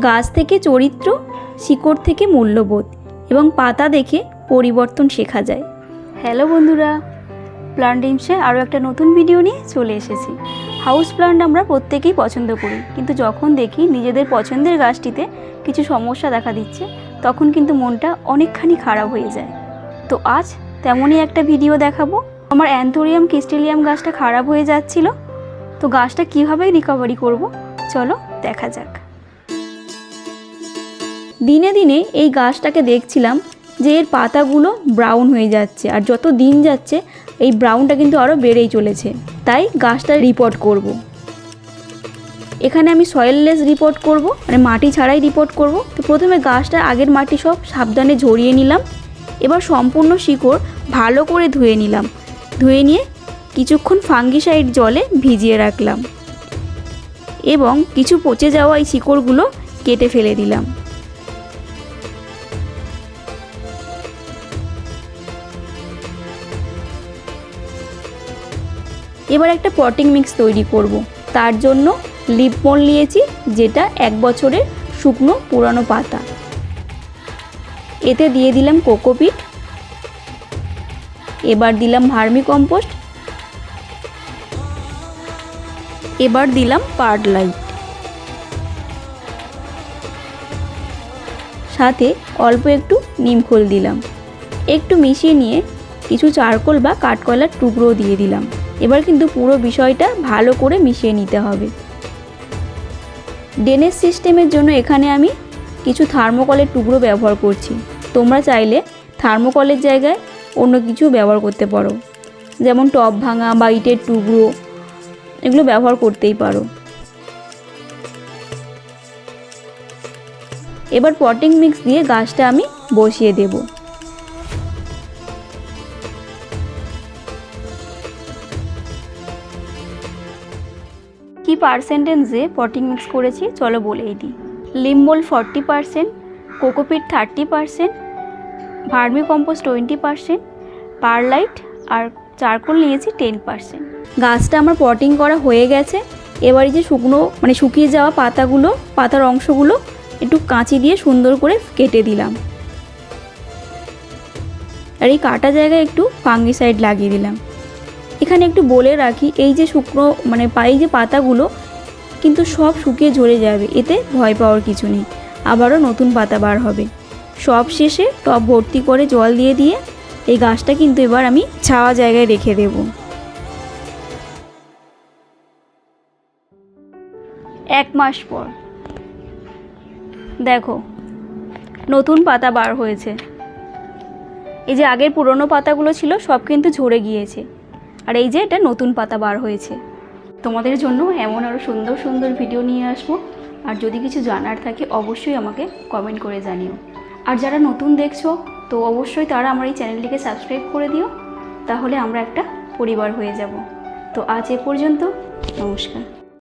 গাছ থেকে চরিত্র, শিকড় থেকে মূল্যবোধ এবং পাতা দেখে পরিবর্তন শেখা যায়। হ্যালো বন্ধুরা, প্লান্ট ড্রিমসে আরও একটা নতুন ভিডিও নিয়ে চলে এসেছি। হাউস প্লান্ট আমরা প্রত্যেকেই পছন্দ করি, কিন্তু যখন দেখি নিজেদের পছন্দের গাছটিতে কিছু সমস্যা দেখা দিচ্ছে তখন কিন্তু মনটা অনেকখানি খারাপ হয়ে যায়। তো আজ তেমনই একটা ভিডিও দেখাবো। আমার অ্যান্থোরিয়াম ক্রিস্টেলিয়াম গাছটা খারাপ হয়ে যাচ্ছিল, তো গাছটা কীভাবে রিকভারি করব চলো দেখা যাক। দিনে দিনে এই গাছটাকে দেখছিলাম যে এর পাতাগুলো ব্রাউন হয়ে যাচ্ছে, আর যত দিন যাচ্ছে এই ব্রাউনটা কিন্তু আরও বেড়েই চলেছে। তাই গাছটা রিপোর্ট করব। এখানে আমি সয়েললেস রিপোর্ট করব, মানে মাটি ছাড়াই রিপোর্ট করব। তো প্রথমে গাছটার আগের মাটি সব সাবধানে ঝরিয়ে নিলাম। এবার সম্পূর্ণ শিকড় ভালো করে ধুয়ে নিলাম। ধুয়ে নিয়ে কিছুক্ষণ ফাঙ্গিসাইড জলে ভিজিয়ে রাখলাম এবং কিছু পচে যাওয়া এই শিকড়গুলো কেটে ফেলে দিলাম। এবার একটা পটিং মিক্স তৈরি করব। তার জন্য লিপ মোল্ড নিয়েছি, যেটা 1 বছরের শুকনো পুরানো পাতা। এতে দিয়ে দিলাম কোকোপিট, এবার দিলাম ভার্মি কম্পোস্ট, এবার দিলাম পারলাইট, সাথে অল্প একটু নিমখোল দিলাম। একটু মিশিয়ে নিয়ে কিছু চারকোল বা কাঠকয়লার টুকরো দিয়ে দিলাম। এবার কিন্তু পুরো বিষয়টা ভালো করে মিশিয়ে নিতে হবে। ড্রেনেজ সিস্টেমের জন্য এখানে আমি কিছু থার্মোকলের টুকরো ব্যবহার করছি। তোমরা চাইলে থার্মোকলের জায়গায় অন্য কিছু ব্যবহার করতে পারো, যেমন টব ভাঙা বা ইটের টুকরো, এগুলো ব্যবহার করতেই পারো। এবার পটিং মিক্স দিয়ে গাছটা আমি বসিয়ে দেব। কি পার্সেন্টেজে পটিং মিক্স করেছি চলো বলেই দিই। লিম mould 40%, cocopeat 30%, vermicompost 20%, perlite আর চারকোল নিয়েছি 10%। গাছটা আমার পটিং করা হয়ে গেছে। এবার এই যে শুকিয়ে যাওয়া পাতার অংশগুলো একটু কাঁচি দিয়ে সুন্দর করে কেটে দিলাম, আর এই কাটা জায়গায় একটু ফাঙ্গিসাইড লাগিয়ে দিলাম। এখানে একটু বলে রাখি, এই যে এই যে পাতাগুলো কিন্তু সব শুকিয়ে ঝরে যাবে, এতে ভয় পাওয়ার কিছু নেই, আবারও নতুন পাতা বার হবে। সব শেষে টব ভর্তি করে জল দিয়ে এই গাছটা কিন্তু এবার আমি ছাওয়া জায়গায় রেখে দেব। 1 মাস পর দেখো নতুন পাতা বার হয়েছে। এই যে আগের পুরনো পাতাগুলো ছিল সব কিন্তু ঝরে গিয়েছে, আর এই যে এটা নতুন পাতা বার হয়েছে। তোমাদের জন্য এমন আরও সুন্দর সুন্দর ভিডিও নিয়ে আসবো। আর যদি কিছু জানার থাকে অবশ্যই আমাকে কমেন্ট করে জানিও। আর যারা নতুন দেখছো তো অবশ্যই তারা আমার এই চ্যানেলটিকে সাবস্ক্রাইব করে দিও, তাহলে আমরা একটা পরিবার হয়ে যাব। তো আজ এ পর্যন্ত, নমস্কার।